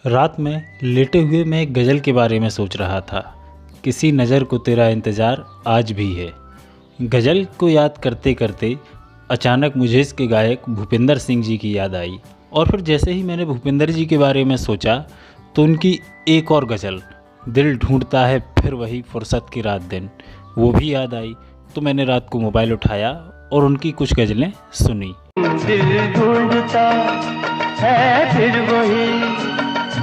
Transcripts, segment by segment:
रात में लेटे हुए मैं एक गज़ल के बारे में सोच रहा था। किसी नज़र को तेरा इंतज़ार आज भी है। गज़ल को याद करते करते अचानक मुझे इसके गायक भूपिंदर सिंह जी की याद आई और फिर जैसे ही मैंने भूपिंदर जी के बारे में सोचा तो उनकी एक और गज़ल दिल ढूंढता है फिर वही फुर्सत की रात दिन, वो भी याद आई। तो मैंने रात को मोबाइल उठाया और उनकी कुछ गज़लें सुनी। दिल ढूंढता है फिर वही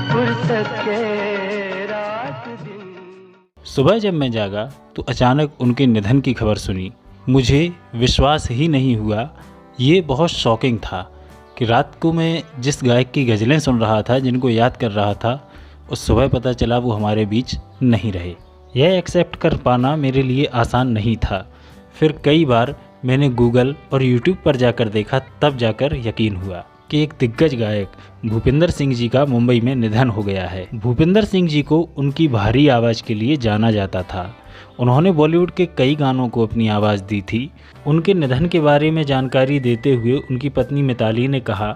फुर्सत के रात दिन। सुबह जब मैं जागा तो अचानक उनके निधन की खबर सुनी। मुझे विश्वास ही नहीं हुआ। ये बहुत शॉकिंग था कि रात को मैं जिस गायक की गज़लें सुन रहा था, जिनको याद कर रहा था, उस सुबह पता चला वो हमारे बीच नहीं रहे। यह एक्सेप्ट कर पाना मेरे लिए आसान नहीं था। फिर कई बार मैंने गूगल और यूट्यूब पर जाकर देखा, तब जाकर यकीन हुआ कि एक दिग्गज गायक भूपिंदर सिंह जी का मुंबई में निधन हो गया है। भूपिंदर सिंह जी को उनकी भारी आवाज़ के लिए जाना जाता था। उन्होंने बॉलीवुड के कई गानों को अपनी आवाज़ दी थी। उनके निधन के बारे में जानकारी देते हुए उनकी पत्नी मिताली ने कहा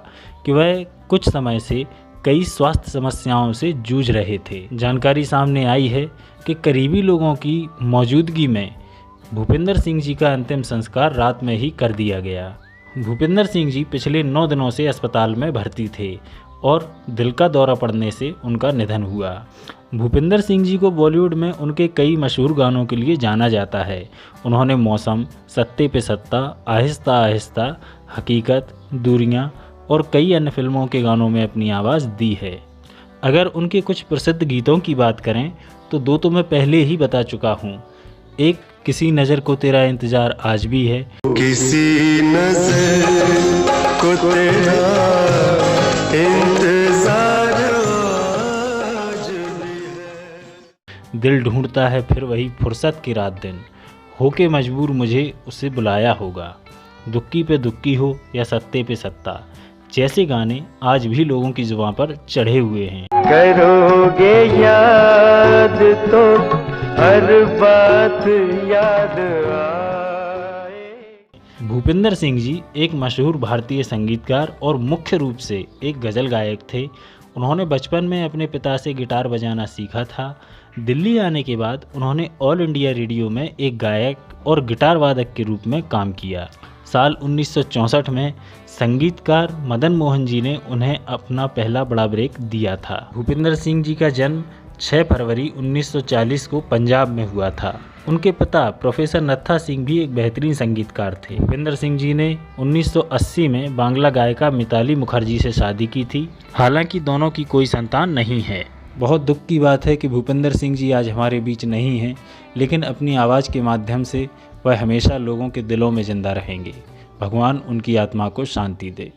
कि वह कुछ समय से कई स्वास्थ्य समस्याओं से जूझ रहे थे। जानकारी सामने आई है कि करीबी लोगों की मौजूदगी में भूपिंदर सिंह जी का अंतिम संस्कार रात में ही कर दिया गया। भूपिंदर सिंह जी पिछले 9 दिनों से अस्पताल में भर्ती थे और दिल का दौरा पड़ने से उनका निधन हुआ। भूपिंदर सिंह जी को बॉलीवुड में उनके कई मशहूर गानों के लिए जाना जाता है। उन्होंने मौसम, सत्ते पे सत्ता, आहिस्ता आहिस्ता, हकीकत, दूरियां और कई अन्य फिल्मों के गानों में अपनी आवाज़ दी है। अगर उनके कुछ प्रसिद्ध गीतों की बात करें तो 2 तो मैं पहले ही बता चुका हूँ। एक किसी नज़र को तेरा इंतज़ार आज भी है, किसी नजर को तेरा इंतजार आज भी है। दिल ढूंढता है फिर वही फुर्सत की रात दिन, होके मजबूर मुझे उसे बुलाया होगा, दुक्की पे दुक्की हो या सत्ते पे सत्ता, जैसे गाने आज भी लोगों की जुबान पर चढ़े हुए हैं। करोगे याद तो हर बात याद आए। भूपिंदर सिंह जी एक मशहूर भारतीय संगीतकार और मुख्य रूप से एक गज़ल गायक थे। उन्होंने बचपन में अपने पिता से गिटार बजाना सीखा था। दिल्ली आने के बाद उन्होंने ऑल इंडिया रेडियो में एक गायक और गिटार वादक के रूप में काम किया। साल 1964 में संगीतकार मदन मोहन जी ने उन्हें अपना पहला बड़ा ब्रेक दिया था। भूपिंदर सिंह जी का जन्म 6 फरवरी 1940 को पंजाब में हुआ था। उनके पिता प्रोफेसर नत्था सिंह भी एक बेहतरीन संगीतकार थे। भूपिंदर सिंह जी ने 1980 में बांग्ला गायिका मिताली मुखर्जी से शादी की थी। हालांकि दोनों की कोई संतान नहीं है। बहुत दुख की बात है कि भूपिंदर सिंह जी आज हमारे बीच नहीं हैं, लेकिन अपनी आवाज़ के माध्यम से वह हमेशा लोगों के दिलों में जिंदा रहेंगे। भगवान उनकी आत्मा को शांति दे।